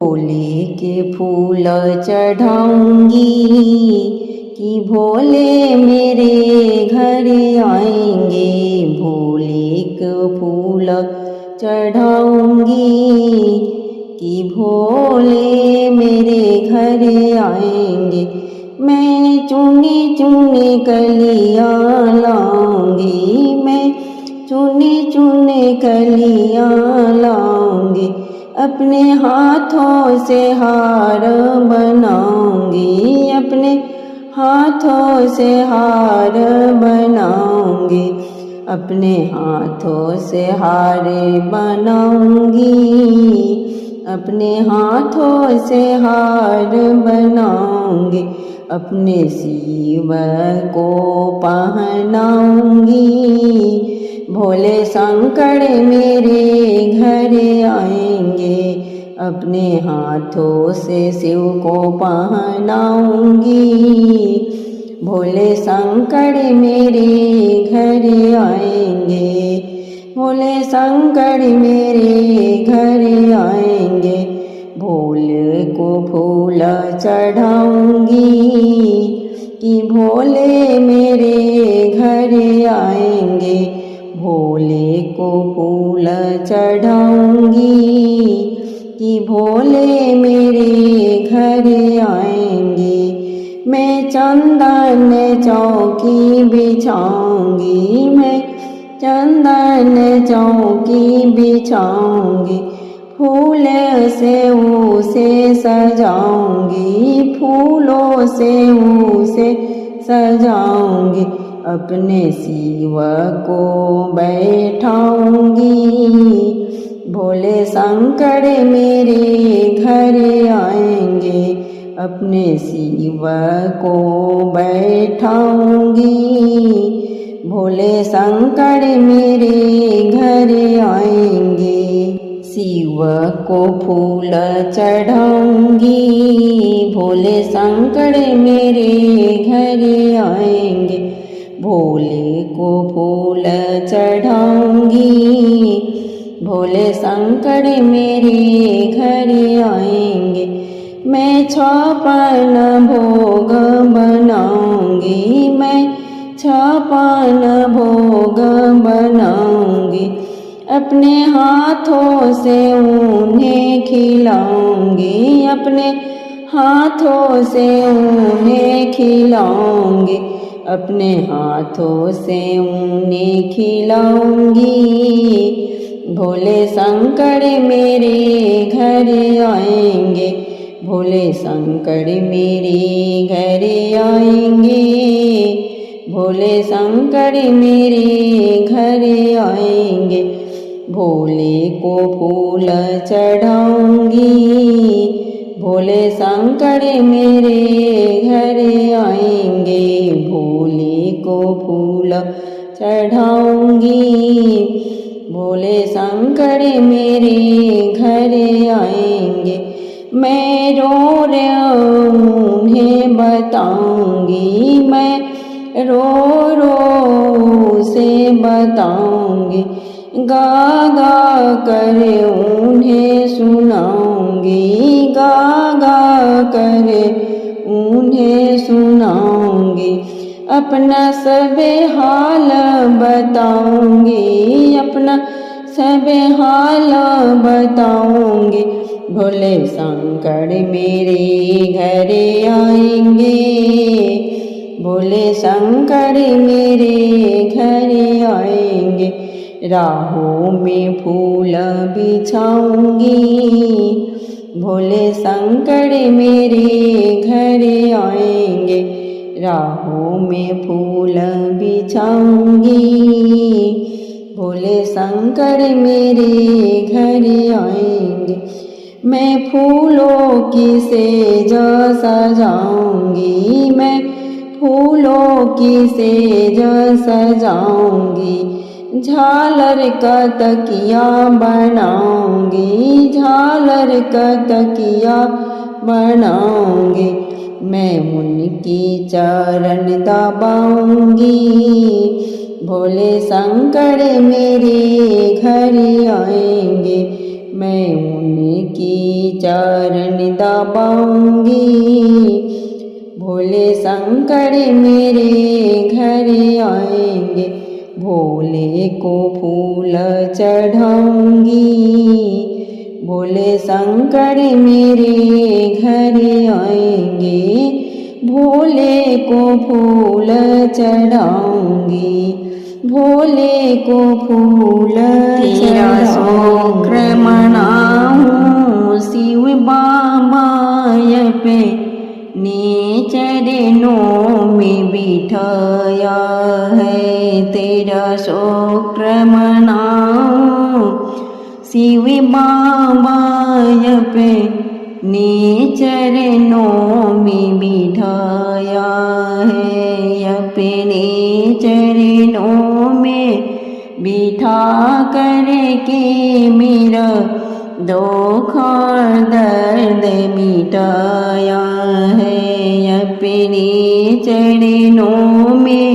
भोले के फूल चढ़ाऊंगी कि भोले मेरे घर आएंगे। भोले के फूल चढ़ाऊंगी कि भोले मेरे घर आएंगे। मैं चुनी चुनी कलियां लाऊंगी, मैं चुनी चुनी कलियां लाऊंगी। अपने हाथों से हार बनाऊंगी, अपने हाथों से हार बनाऊंगी। अपने हाथों से हार बनाऊंगी, अपने हाथों से हार बनाऊंगी। अपने शिव को पहनाऊंगी, भोले शंकर मेरे घर आएंगे। अपने हाथों से शिव को पहनाऊंगी, भोले शंकर मेरे घर आएंगे। भोले शंकर मेरे घर आएंगे। भोले को फूल चढ़ाऊंगी कि भोले मेरे घर आएंगे। भोले को फूल चढ़ाऊंगी कि भोले मेरे घर आएंगे। मैं चंदन चौकी बिछाऊंगी, मैं चंदन चौकी बिछाऊंगी। फूल से उसे सजाऊंगी, फूलों से उसे सजाऊंगी। अपने शिव को बैठाऊंगी, भोले शंकर मेरे घर आएंगे। अपने शिव को बैठाऊंगी, भोले शंकर मेरे घर आएंगे। शिव को फूल चढ़ाऊंगी, भोले शंकर मेरे घर आएंगे। भोले को फूल चढ़ाऊंगी, भोले शंकर मेरे घर आएंगे। मैं 56 भोग बनाऊंगी, मैं 56 भोग बनाऊंगी। अपने हाथों से उन्हें खिलाऊंगी, अपने हाथों से उन्हें खिलाऊंगी। अपने हाथों से उन्हें खिलाऊंगी, भोले शंकर मेरे घर आएंगे। भोले शंकर मेरे घर आएंगे, भोले शंकर मेरे घर आएंगे। भोले को फूल चढ़ाऊंगी, भोले शंकर मेरे घर आएंगे। भोले को फूल चढ़ाऊंगी, भोले शंकर मेरे घर आएंगे। मैं रो उन्हें बताऊंगी, मैं रो से बताऊंगी। गा गा कर उन्हें सुनाऊंगी, गा गा कर उन्हें सुनाऊंगी। अपना सब हाल बताऊंगी, अपना सब हाल बताऊंगी। भोले शंकर मेरे घर आएंगे, भोले शंकर मेरे घर आएंगे। राहों में फूल बिछाऊंगी, भोले शंकर मेरे घर आएंगे। राहों में फूल बिछाऊंगी, भोले शंकर मेरे घर आएंगे। मैं फूलों की सेज सजाऊंगी, मैं फूलों की सेज सजाऊंगी। झालर का तकिया बनाऊंगी, झालर का तकिया बनाऊंगी। मैं उनकी चरण दबाऊंगी, भोले शंकर मेरे घर आएंगे। मैं उनकी चरण दबाऊंगी। भोले शंकर मेरे घर आएंगे, भोले को फूल चढ़ाऊंगी। भोले शंकर मेरे घर आएंगे, भोले को फूल चढ़ाऊंगी। भोले को फूल तेरा शुक्र मनाऊं शिव बाबाय पे ने चरणों में बिठाया है। तेरा शुक्र मनाऊं शिव बाबाय पे ने चरणों में बिठाया है। अपने चरणों में बिठा करके मेरा दुख और दर्द मिटाया है। अपने चरणों में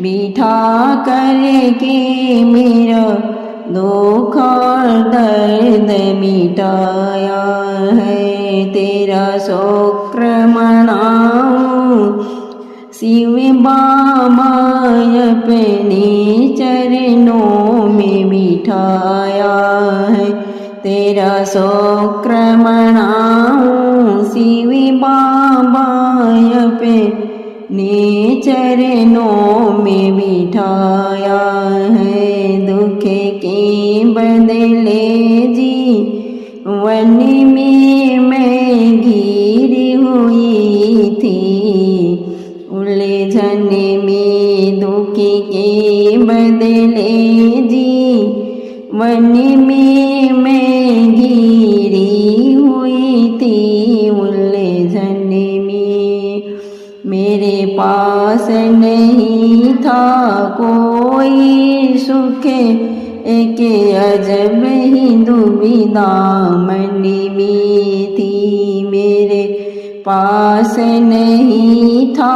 बिठा करके मेरा दुख और दर्द मिटाया है। तेरा शुक्र मनाऊं शिव बाबाय अपने चरणों में बिठाया है। तेरा शुक्र मनाऊं शिव बाबाय अपने चरणों में बिठाया है। दुख के बदले जीवन में मैं घिरी हुई थी, उलझन में दुख के बदले जीवन में मैं घिरी हुई थी। उलझन में मेरे पास नहीं था कोई सुख, एक अजब ही दुविधा मन में थी। मेरे पास नहीं था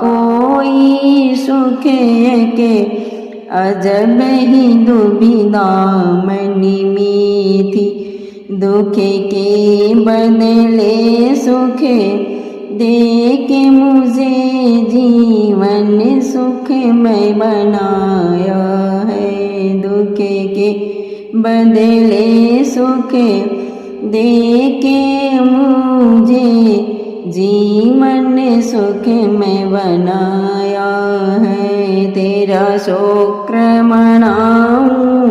कोई सुख, एक अजब ही दुविधा मन में थी। दुख के बदले सुख दे के मुझे जीवन सुख में बनाया है। दुख के बदले सुख दे के मुझे जीवन सुख में बनाया है। तेरा शुक्र मनाऊं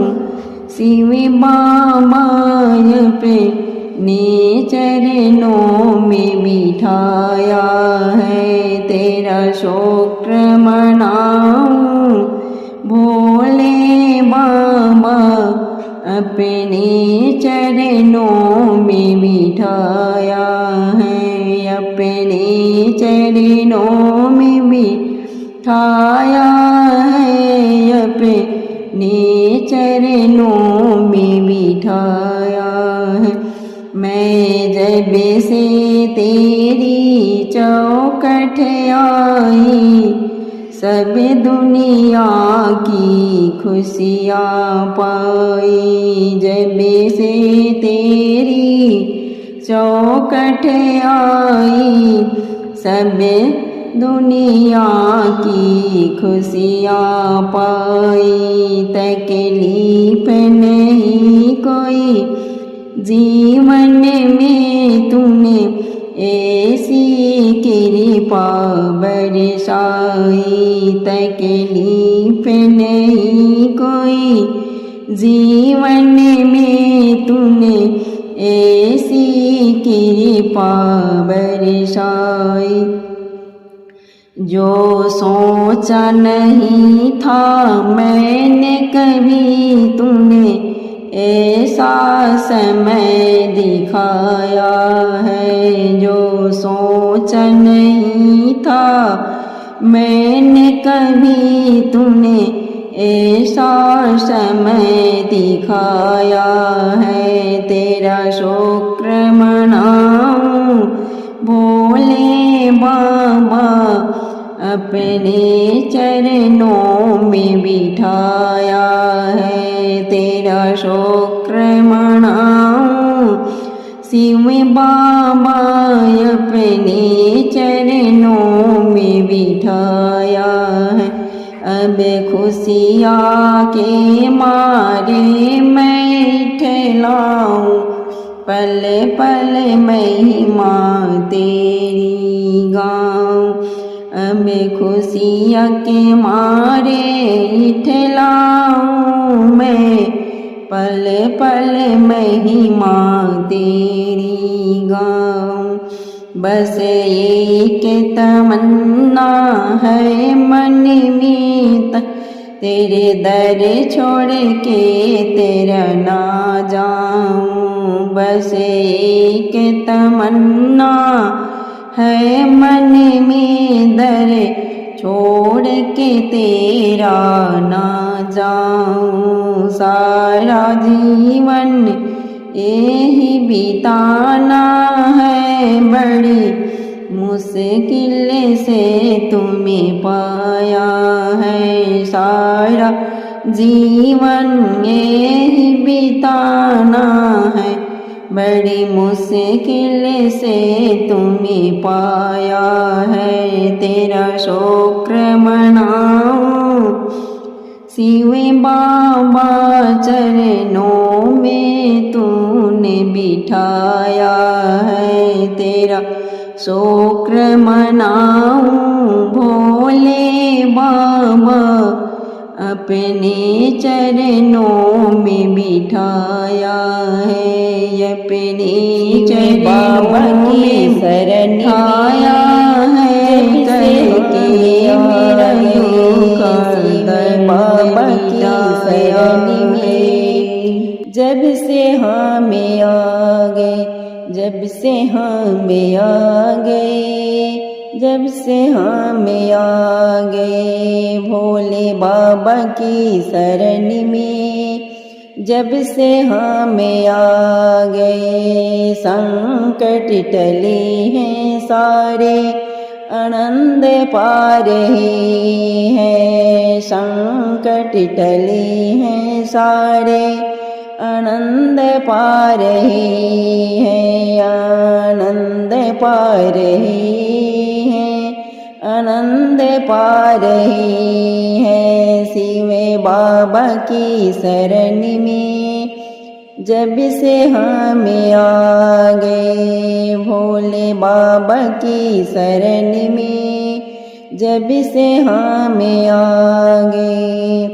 शिव बाबाय पे ने चरणों में बिठाया है। तेरा शुक्र मनाऊं भोले बाबा अपने चरणों में बिठाया है। अपने चरणों में बिठाया है। अपने चरणों में बिठाया है। मैं जब से तेरी चौखट आई, सब दुनिया की खुशियाँ पाई। जब से तेरी चौखट आई, सब दुनिया की खुशियाँ पाई। तकलीफ नहीं कोई जीवन में तूने ऐसी कृपा बरसाई। तकलीफ नहीं कोई जीवन में तूने ऐसी कृपा बरसाई। जो सोचा नहीं था मैंने कभी तूने ऐसा समय दिखाया है। जो सोचा नहीं था मैंने कभी तूने ऐसा समय दिखाया है। तेरा शुक्र मनाऊं भोले बाबा अपने चरणों में बिठाया है। तेरा शुक्र मनाऊं शिव बाबा अपने चरणों में बिठाया है। अब खुशियाँ के मारे मैं ठहराऊं पल पल महिमा तेरी गाऊं। अब खुशियाँ के मारे ठहराऊं मैं पल पल महिमा तेरी गाऊं। बस एक तमन्ना है मन में तेरे दर छोड़ के तेरा ना जाऊं। बस एक तमन्ना है मन में दर छोड़ के तेरा ना जाऊं। सारा जीवन यही बिताना है, बड़ी मुश्किल से तुम्हें पाया है। सारा जीवन यही बिताना है, बड़ी मुश्किल से तुम्हें पाया है। तेरा शुक्र मनाऊं शिव बाबा चरणों में तूने बिठाया है। तेरा शुक्र मनाऊं भोले बाबा अपने चरणों में बिठाया है। अपने चरणों में शरण आया है करके मेरा बाबा की शरण में। जब से हमें आ गए, जब से हमें आ गए, जब से हमें आ गए भोले बाबा की शरण में। जब से हमें आ गए संकट टले हैं सारे, आनंद पा रहे हैं। संकट टले हैं सारे, आनंद पा रहे हैं। आनंद पा रहे हैं, आनंद पा रहे हैं शिव बाबा की शरण में। जब से हमें आ गए भोले बाबा की शरण में। जब से हमें आ गए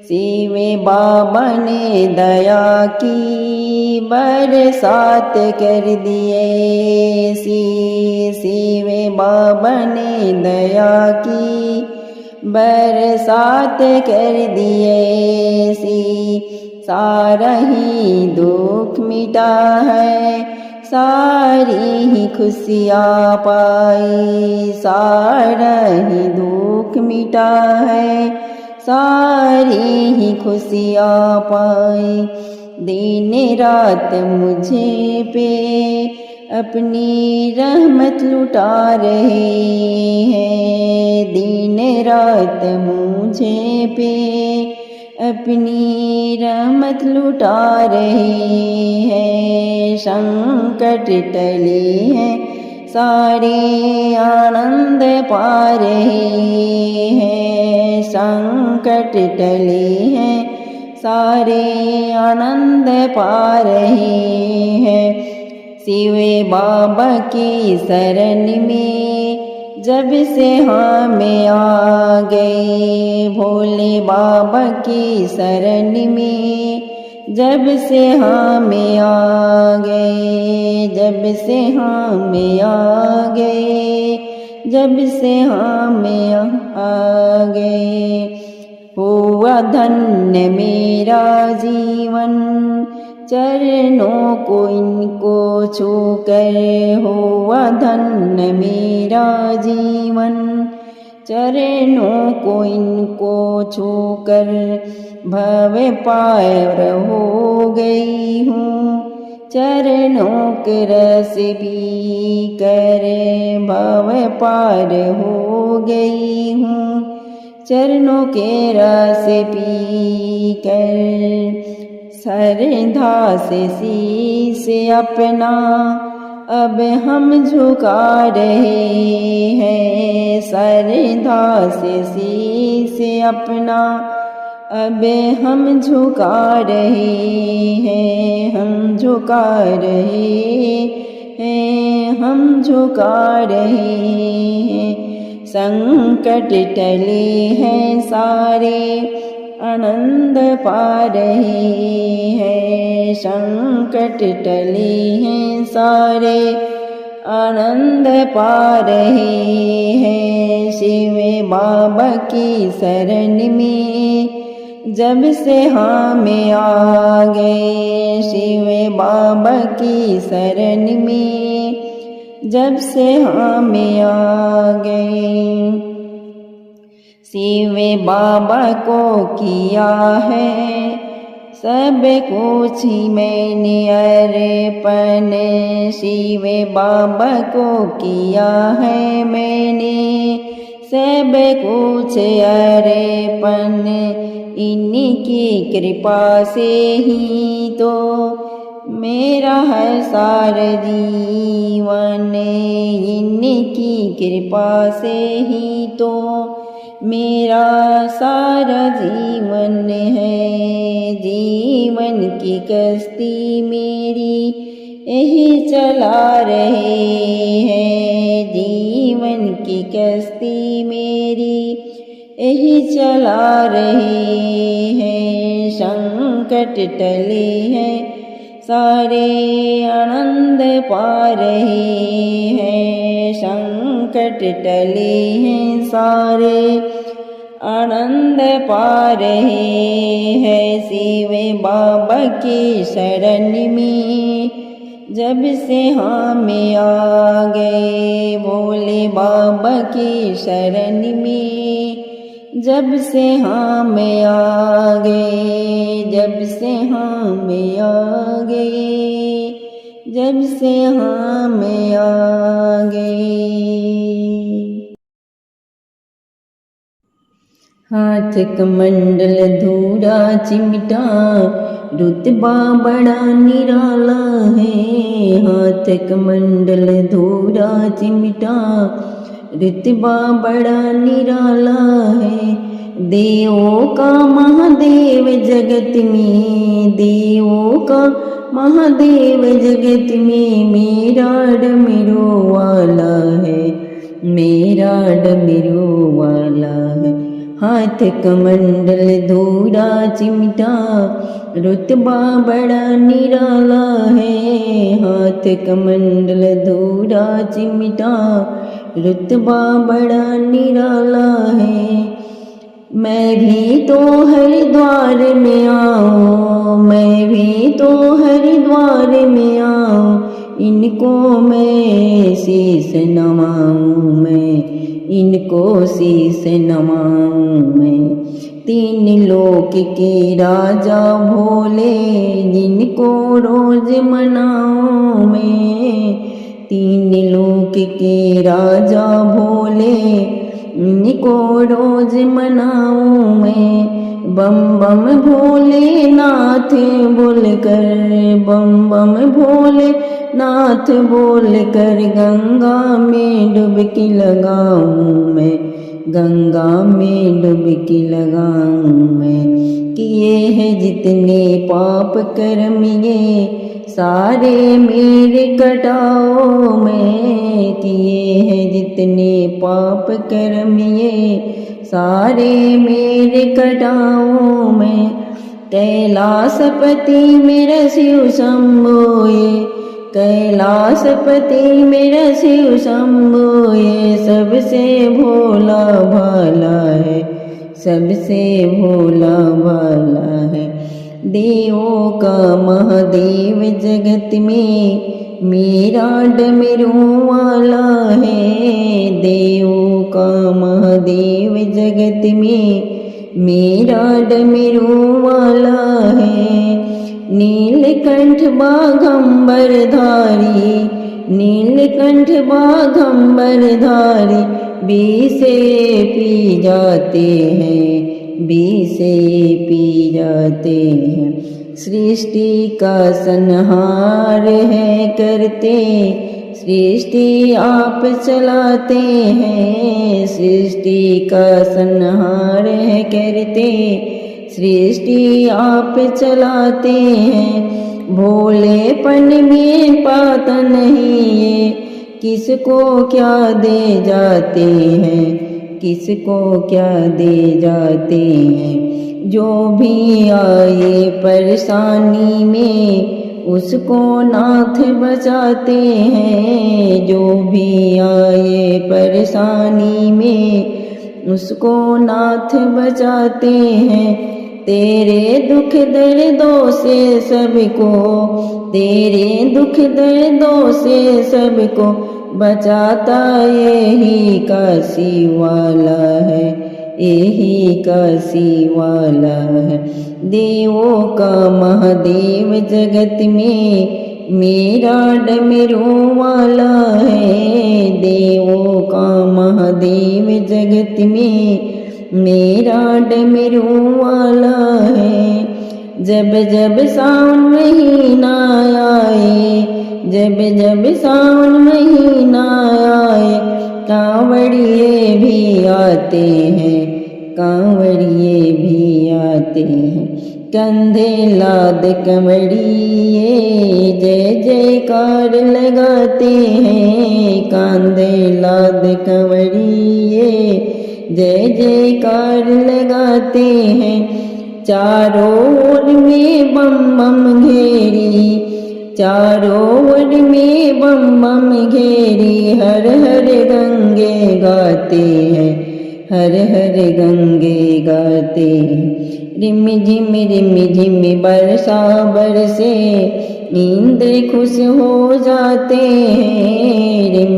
शिव बाबा ने दया की बरसात कर दिए। शिव बाबा ने दया की बरसात कर दिए। सारा ही दुख मिटा है, सारी ही खुशियाँ पाई। सारा ही दुख मिटा है, सारी ही खुशियाँ पाई। दिन रात मुझे पे अपनी रहमत लुटा रहे हैं। दिन रात मुझे पे अपनी रहमत लुटा रहे हैं। संकट टले हैं सारे, आनंद पा रहे हैं। संकट टले हैं सारे, आनंद पा रहे हैं शिव बाबा की शरण में। जब से हमें आ गए भोले बाबा की शरण में। जब से हमें आ गए, जब से हमें आ गए, जब से हमें आ गए। हुआ धन्य मेरा जीवन चरणों को इनको छूकर। हुआ धन्य मेरा जीवन चरणों को इनको छूकर। भव पार हो गई हूँ चरणों के रस पी कर। भव पार हो गई हूँ चरणों के रस पी कर। श्रद्धा से शीश अपना अब हम झुका रहे हैं। श्रद्धा से शीश अपना अब हम झुका रहे हैं। हम झुका रहे हैं, हम झुका रहे हैं। संकट टले हैं सारे, आनंद पा रहे हैं। संकट टले हैं सारे, आनंद पा रहे हैं। शिव बाबा की शरण में जब से हम आ गए, शिव बाबा की शरण में जब से हम आ गए। शिव बाबा को किया है सब कुछ मैंने अर्पण। शिव बाबा को किया है मैंने सब कुछ अर्पण। इनकी कृपा से ही तो मेरा है सारा जीवन। इनकी कृपा से ही तो मेरा सारा जीवन है। जीवन की कश्ती मेरी यही चला रहे हैं। जीवन की कश्ती मेरी यही चला रहे हैं। संकट टले हैं सारे, आनंद पा रहे हैं। संकट टले हैं सारे, आनंद पा रहे हैं। शिव बाबा की शरण में जब से हम आ गए, भोले बाबा की शरण में जब से हम आ गए, जब से हम आ गए, जब से हम आ गए। हाथ कमंडल धूरा चिमटा, रुतबा बड़ा निराला है। हाथ कमंडल धूरा चिमटा, रुतबा बड़ा निराला है। देवों का महादेव जगत में, देवों का महादेव जगत में मेरा डमरू वाला है, मेरा डमरू वाला है। हाथ कमंडल धूरा चिमटा, रुतबा बड़ा निराला है। हाथ कमंडल धूरा चिमटा, रुतबा बड़ा निराला है। मैं भी तो हरिद्वार में आऊँ, मैं भी तो हरिद्वार में आऊँ। इनको मैं शीश नवाऊँ, मैं इनको शीश नवाऊँ। मैं तीन लोक के राजा भोले, जिनको रोज मनाऊँ मैं। तीन लोक के राजा भोले, इनको रोज मनाऊँ मैं। बम बम भोलेनाथ बोलकर, बम बम भोलेनाथ बोलकर गंगा में डुबकी लगाऊँ मैं, गंगा में डुबकी लगाऊँ मैं। किए हैं जितने पाप कर्म ये सारे मेरे कटाओ मैं। किए हैं जितने पाप कर्म ये सारे मेरे कटाओ मैं। कैलाशपति मेरा शिव शंभो ये, कैलाशपति मेरा शिव शंभो ये सबसे भोला भाला है, सबसे भोला भाला है। देवों का महादेव जगत में मेरा डमरू वाला है। देवों का महादेव जगत में मेरा डमरू वाला है। नीलकंठ बाघंबर धारी, नीलकंठ बाघंबर धारी बीसे पी जाते हैं, बीसे पी जाते हैं। सृष्टि का संहार है करते, सृष्टि आप चलाते हैं। सृष्टि का संहार है करते, सृष्टि आप चलाते हैं। भोलेपन में पाता नहीं ये, किसको क्या दे जाते हैं, किसको क्या दे जाते हैं। जो भी आए परेशानी में, उसको नाथ बचाते हैं। जो भी आए परेशानी में, उसको नाथ बचाते हैं। तेरे दुख दर्दों से सबको, तेरे दुख दर्दों से सबको बचाता यही काशी वाला है, यही काशी वाला है। देवों का महादेव जगत में मेरा डमरू वाला है। देवों का महादेव जगत में मेरा डमरू वाला है। जब जब सावन महीना आए, जब जब सावन महीना आए, कांवड़िए भी आते हैं, कांवड़िए भी आते हैं। कंधे लाद कंवड़िए जय जयकार लगाते हैं। कंधे लाद कंवड़िए जय जयकार लगाते हैं। चारों ओर में बम बम घेरी, चारों ओर में बम बम घेरी, हर हर गंगे गाते हैं, हर हर गंगे गाते हैं। रिम झिम बरसा बरसे, इंद्र खुश हो जाते हैं। रिम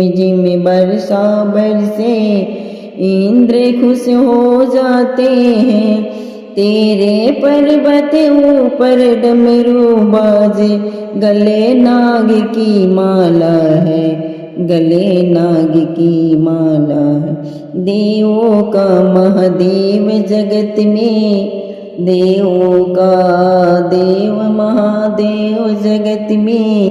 झिम बरसा बरसे, इंद्र खुश हो जाते हैं। तेरे पर्वत ऊपर डमरू बाजे, गले नाग की माला है, गले नाग की माला है। देवों का महादेव जगत में, देवों का देव महादेव जगत में,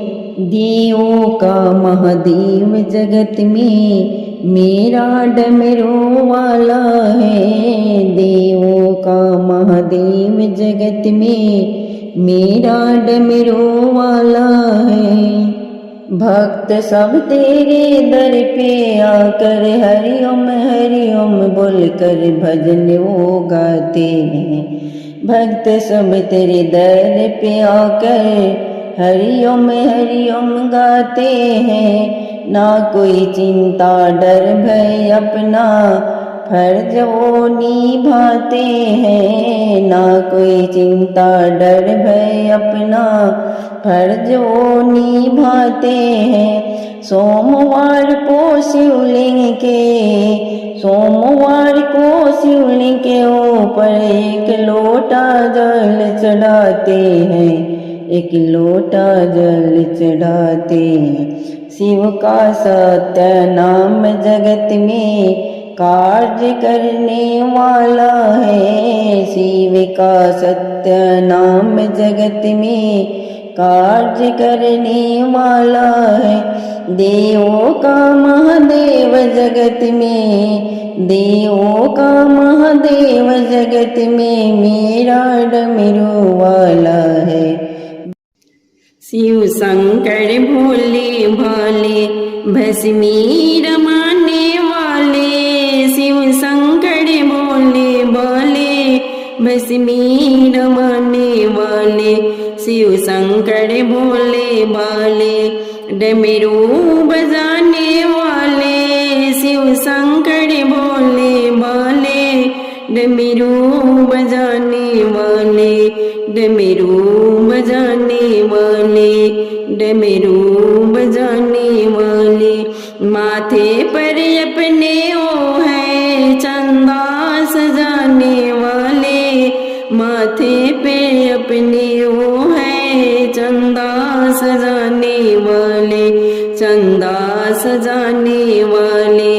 देवों का महादेव जगत में मेरा डमरू वाला है। देवों का महादेव जगत में मेरा डमरू वाला है। भक्त सब तेरे दर पे आकर हरि ओम बोलकर भजन वो गाते हैं। भक्त सब तेरे दर पे आकर हरि ओम गाते हैं। ना कोई चिंता डर भय अपना फर्ज वो निभाते हैं। ना कोई चिंता डर भय अपना फर्ज वो निभाते हैं। सोमवार को शिवलिंग के, सोमवार को शिवलिंग के ऊपर एक लोटा जल चढ़ाते हैं, एक लोटा जल चढ़ाते हैं। शिव का सत्य नाम जगत में कार्य करने वाला है। शिव का सत्य नाम जगत में कार्य करने वाला है। देवों का महादेव जगत में, देवों का महादेव जगत में मेरा डमरू वाला है। शिव शंकर भोले भाले भस्मी रमाने वाले, शिव शंकर भोले भाले भस्मी रमाने वाले। शिव शंकर भोले भाले डमरू बजाने वाले। शिव शंकर भोले भाले डमरू बजाने वाले, डमरू बजाने वाले, डमरू बजाने वाले। माथे पर अपने ओ है चंदा सजाने वाले, माथे पे अपने ओ है चंदा सजाने वाले, चंदा सजाने वाले,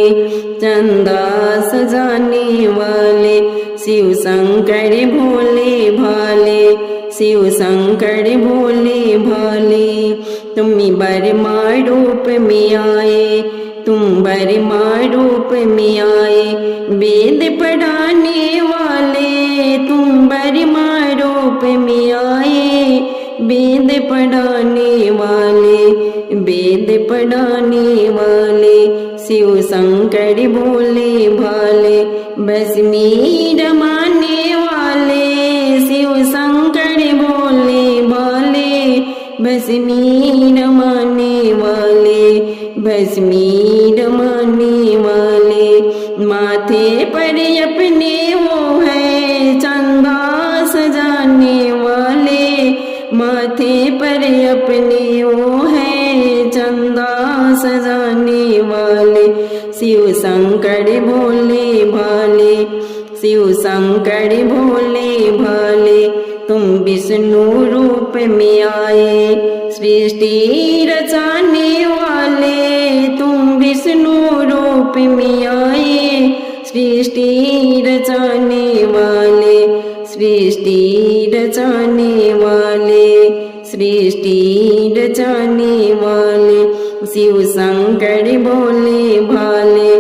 चंदा सजाने वाले। शिव शंकर भोले भाले, शिव शंकर भोले भाले। तुम बर्मा रूप में आए, तुम बर्मा रूप में आए, वेद पढ़ाने वाले। तुम बर्मा रूप में आए, वेद पढ़ाने वाले, वेद पढ़ाने वाले। शिव शंकर भोले भाले, भस्मी रमाने वाले। शिव शंकर भोले भाले, भस्मी रमाने वाले, भस्मी रमाने वाले। माथे पर अपने वो है चंदा सजाने वाले, माथे पर अपने वो है चंदा सजाने वाले। शिव शंकर भोले भाले, शिव शंकर भोले भाले। तुम विष्णु रूप में आए, सृष्टि रचाने वाले। तुम विष्णु रूप में आए, सृष्टि रचाने वाले, सृष्टि रचाने वाले, सृष्टि रचाने वाले। शिव शंकर भोले भाले,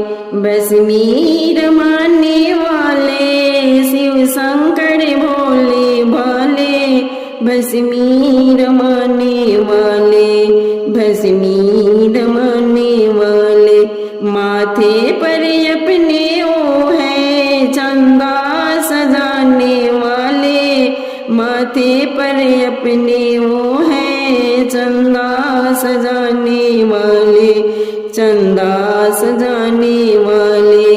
भस्मी रमाने वाले। शिव शंकर भोले भाले, भस्मी रमाने वाले, भस्मी रमाने वाले। माथे पर अपने वो है चंदा सजाने वाले, माथे पर अपने वो है चंदा सजाने वाले, चंदा सजाने वाले,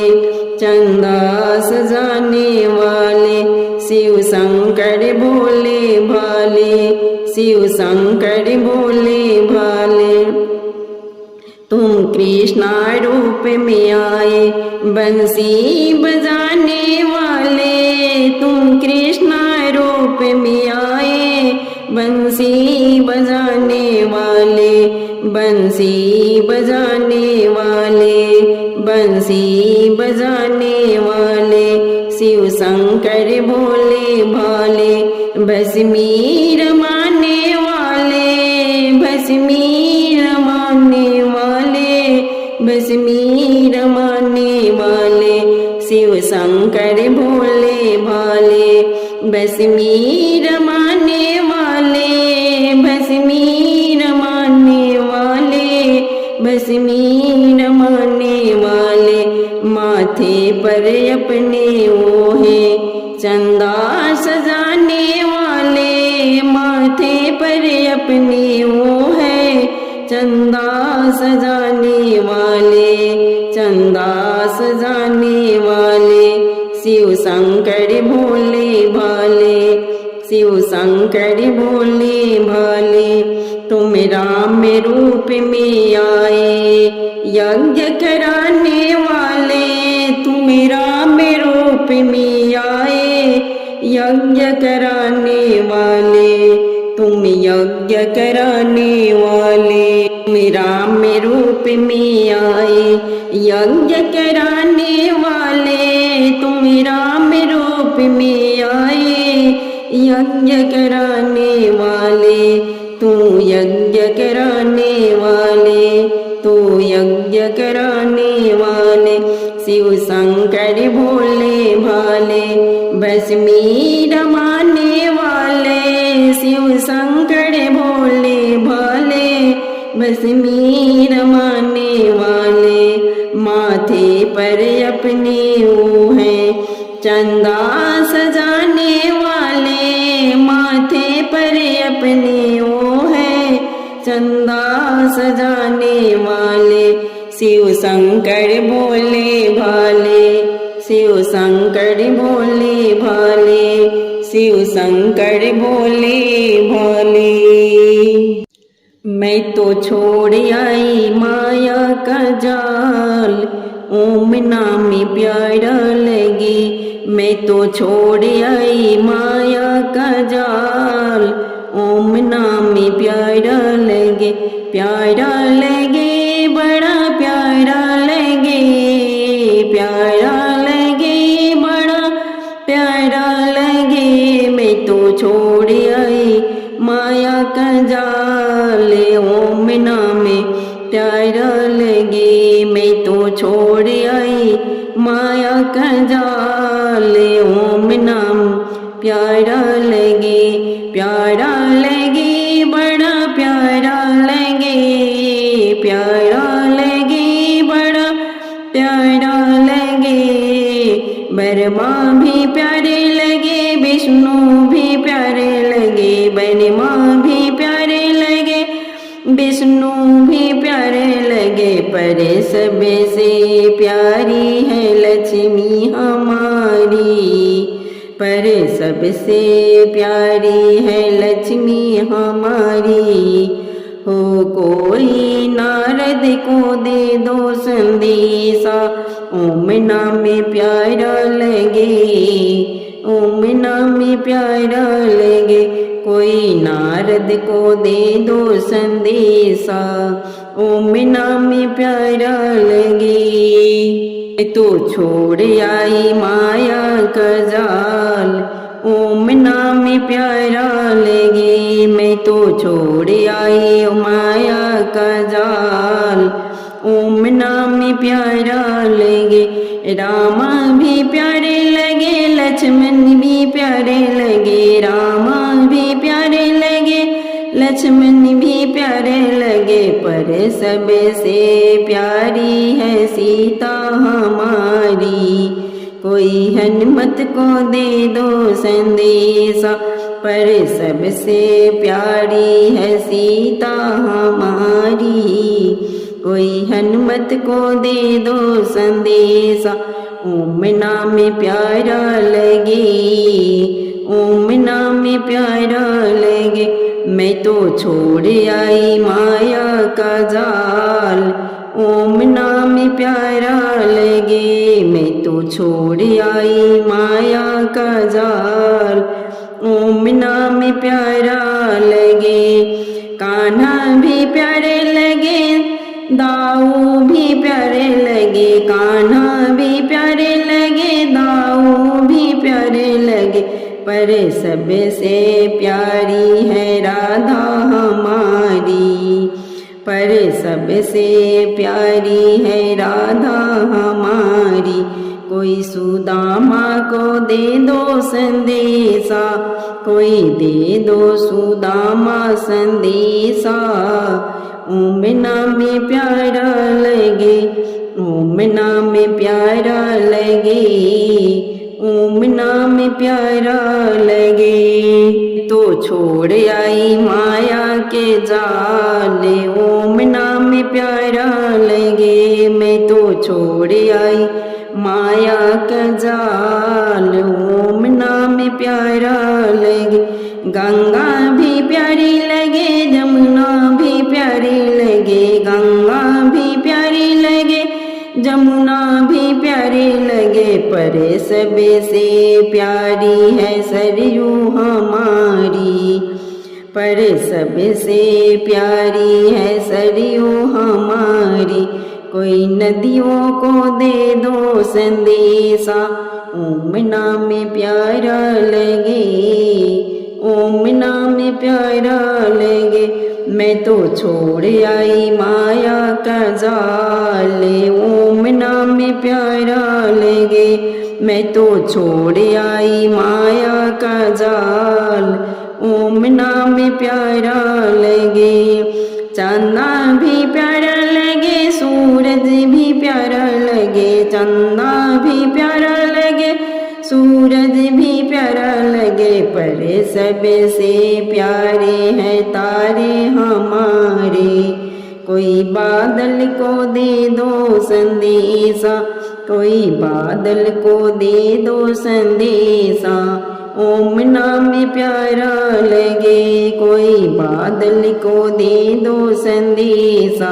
चंदा सजाने वाले। शिव शंकर भोले भाले, शिव शंकर भोले भाले। तुम कृष्णा रूप में आए, बंसी बजाने वाले। तुम कृष्णा रूप में आए, बंसी बजाने वाले, बंसी बजाने वाले, बंसी बजाने वाले। शिव शंकर भोले भाले, भस्मी रमाने वाले, भस्मी रमाने वाले, भस्मी रमाने वाले। शिव शंकर भोले भाले, भस्मी रमाने वाले, भस्मी रमाने वाले, भस्मी रमाने वाले। माथे पर अपने वो है चंदा सजाने वाले, माथे पर अपने वो है चंदा सजाने वाले, चंदा सजाने वाले। शिव शंकर भोले भाले, शिव शंकर भोले भाले। तुम राम रूप में आए, यज्ञ कराने वाले। तुम राम रूप में आए, यज्ञ कराने वाले, तुम यज्ञ कराने वाले। तुम राम रूप में आए, यज्ञ कराने वाले। तुम राम रूप में आए, यज्ञ कराने वाले। तू यज्ञ कराने वाले, तू यज्ञ कराने वाले। शिव शंकर भोले भाले, भस्मी रमाने वाले। शिव शंकर भोले भाले, भस्मी रमाने वाले। माथे पर अपने वो हैं चंदा सजाने वाले, माथे पर अपने वो है चंदा सजाने वाले। शिव शंकर भोले भाले, शिव शंकर भोले भाले, शिव शंकर भोले भाले। मैं तो छोड़ आई माया का जाल, ओम नाम प्यारा लगे। मैं तो छोड़ आई माया का जाल, ओम नाम प्यारा लगे। प्यारा लगे, बड़ा प्यारा लगे, प्यारा लगे, बड़ा प्यारा लगे। मैं तो छोड़ आई प्यारा लगे। मैं तो छोड़ आई माया का जाल, ओम नाम प्यारा लगे, प्यारा लगे, बड़ा प्यारा लगे, प्यारा लगे, बड़ा प्यारा लगे। ब्रह्मा भी प्यारे लगे, विष्णु भी प्यारे लगे, ब्रह्मा भी प्यारे लगे, विष्णु भी प्यारे लगे। पर सबसे प्यारी है लक्ष्मी हमारी, पर सबसे प्यारी है लक्ष्मी हमारी। हो कोई नारद को दे दो संदेशा, ओम नाम प्यारा लगे, ओम नाम प्यारा लगे। कोई नारद को दे दो संदेशा, ओम नाम प्यारा लगे। तो छोड़ आई माया का जाल, ओम नाम प्यारा लगे। मैं तो छोड़ आई माया का जाल, ओम नाम प्यारा लगे। रामा भी प्यारे लगे, लक्ष्मण भी प्यारे लगे, रामा भी प्यारे लगे, लक्ष्मण भी प्यारे लगे। पर सबसे प्यारी है सीता हमारी, कोई हनुमत को दे दो संदेशा। पर सबसे प्यारी है सीता हमारी, कोई हनुमत को दे दो संदेशा। ओम नाम प्यारा लगे, ओम नाम प्यारा लगे। मैं तो छोड़ आई माया का जाल, ओम नाम प्यारा लगे। मैं तो छोड़ आई माया का जाल, ओम नाम प्यारा लगे। कान्हा भी प्यारे लगे, दाऊ भी प्यारे लगे, कान्हा भी प्यारे लगे, दाऊ भी प्यारे लगे। पर सबसे प्यारी है राधा हमारी, पर सबसे प्यारी है राधा हमारी। कोई सुदामा को दे दो संदेशा, कोई दे दो सुदामा संदेशा। ओम नाम प्यारा लगे, ओम नाम प्यारा लगे, ओम नाम प्यारा लगे। तो छोड़ आई माया के जाल, ओम नाम प्यारा लगे। मैं तो छोड़ आई माया का जाल, ओम नाम प्यारा लगे। गंगा भी प्यारी लगे, जमुना भी प्यारी लगे, गंगा भी प्यारी लगे, जमुना भी प्यारी लगे। पर सबसे प्यारी है सरयू हमारी, पर सबसे प्यारी है सरयू हमारी। कोई नदियों को दे दो संदेशा, ओम नाम प्यारा लगे, ओम नाम प्यारा लगे। मैं तो छोड़ आई माया का जाल, ओम नाम प्यारा लगे। मैं तो छोड़ आई माया का जाल, ओम नाम प्यारा लगे। चंदा भी प्यारा लगे, सूरज भी प्यारा लगे, चंदा भी प्यारा लगे, सूरज भी प्यारा लगे। पर सबसे प्यारे हैं तारे हमारे, कोई बादल को दे दो संदेशा, कोई बादल को दे दो संदेशा। ओम नाम प्यारा लगे, कोई बादल को दे दो संदेशा।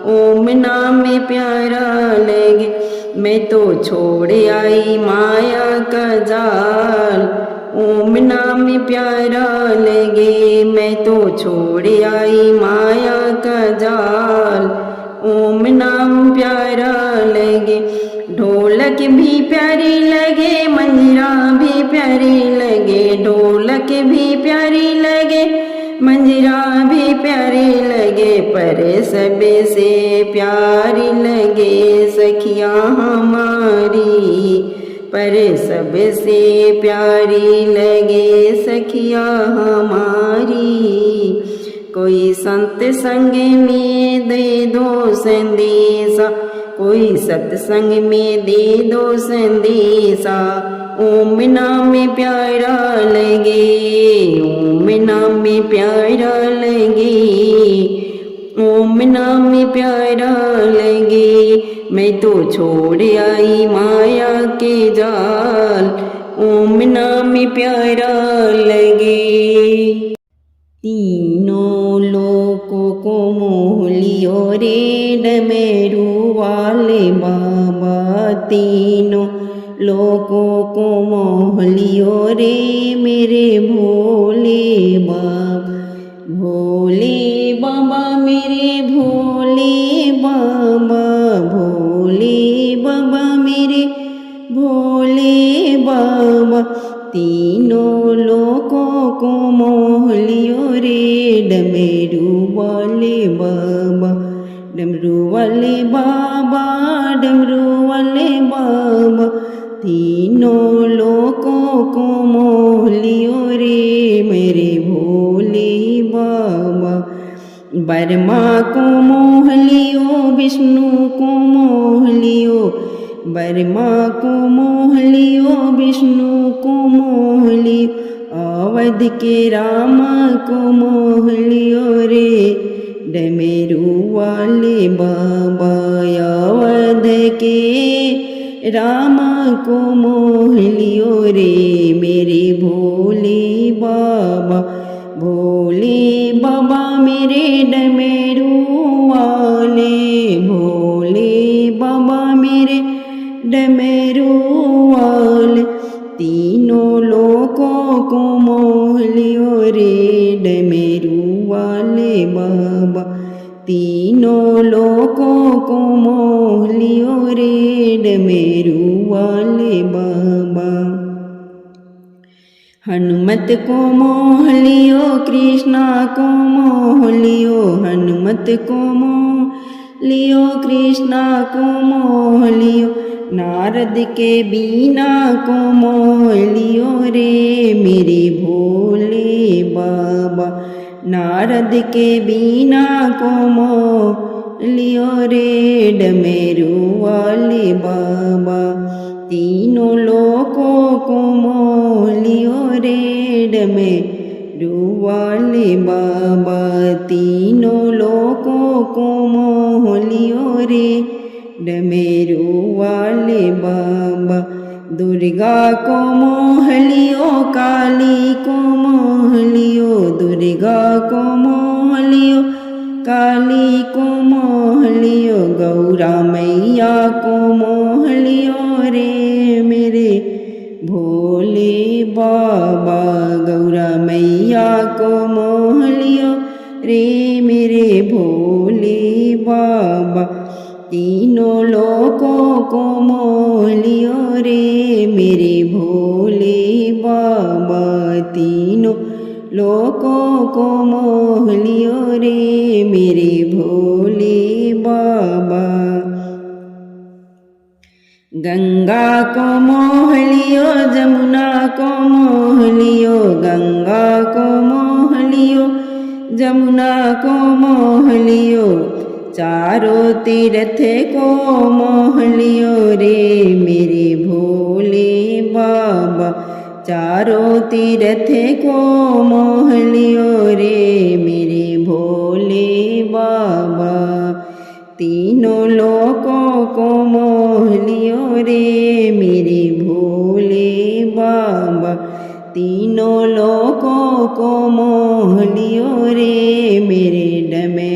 ओम नाम प्यारा लगे। मैं तो छोड़ आई माया का जाल, ओम नाम प्यारा लगे। मैं तो छोड़ आई माया का जाल, ओम नाम प्यारा लगे। ढोलक भी प्यारी लगे, मंजीरा भी प्यारी लगे, ढोलक भी प्यारी लगे, मंजीरा भी प्यारी लगे। लगे पर सबसे प्यारी लगे सखिया हमारी, पर सबसे प्यारी लगे सखिया हमारी। कोई संत संग में दे दो संदेशा, कोई सत्संग में दे दो संदेशा। ओम नाम प्यारा लगे, ओम नाम प्यारा लगे, ओम नाम प्यारा लगे। मैं तो छोड़ आई माया के जाल, ओम नाम प्यारा लगे। तीनों लोकों को मोह लियो रे डमरू वाले बाबा, तीनों लोकों को मोह लियो रे मेरे भोले बाबा। भोले बाबा मेरे भोले बाबा, भोले बाबा मेरे भोले बाबा। तीनों लोकों को मोह लियो रे डमरू वाले बाबा, डमरू वाले बाबा, डमरू वाले बाबा। तीनों लोकों को मोह लियो रे मेरे भोले बाबा। ब्रह्मा को मोह लियो, विष्णु को मोह लियो, ब्रह्मा को मोह लियो, विष्णु को मोह लियो। अवध के राम को मोह लियो रे डमरू वाले बाबा। अवध के राम को मोह लियो रे मेरे भोले बाबा। भोले बाबा मेरे डमरू वाले, भोले बाबा मेरे डमरू वाले। तीनों लोकों को मोह लियो रे डमरू वाले बाबा। तीनों लोकों को मोह लियो रे डमरू वाले बाबा। हनुमत को मोह लियो, कृष्णा को मोह लियो, हनुमत को मोह लियो, कृष्णा को मोह लियो। नारद के बीना को मोह लियो रे मेरे भोले बाबा। नारद के बीना को मोह लियो रे डमरू वाले बाबा। तीनों लोकों को मोह लियो रे डमरू वाले बाबा। तीनों लोकों को मोह लियो रे डमरू वाले बाबा। दुर्गा को मोह लियो, काली को मोह लियो, दुर्गा को मोह लियो, काली को मोह लियो। गौरा मैया को मोह लियो रे मेरे भोले बाबा। गौरा मैया को मोह लियो रे मेरे भोले बाबा। तीनों लोकों को मोह लियो रे मेरे भोले बाबा। तीनों लोकों को मोह लियो रे मेरे भोले बाबा। गंगा को मोह लियो, जमुना को मोह लियो, गंगा को मोह लियो, जमुना को मोह लियो। चारों तीर्थ को मोह लियो रे मेरे भोले बाबा। चारों तीर्थ को मोह लियो रे मेरे भोले बाबा। तीनों लोकों को मोह लियो रे मेरे भोले बाबा। तीनों लोकों को मोह लियो रे मेरे डमे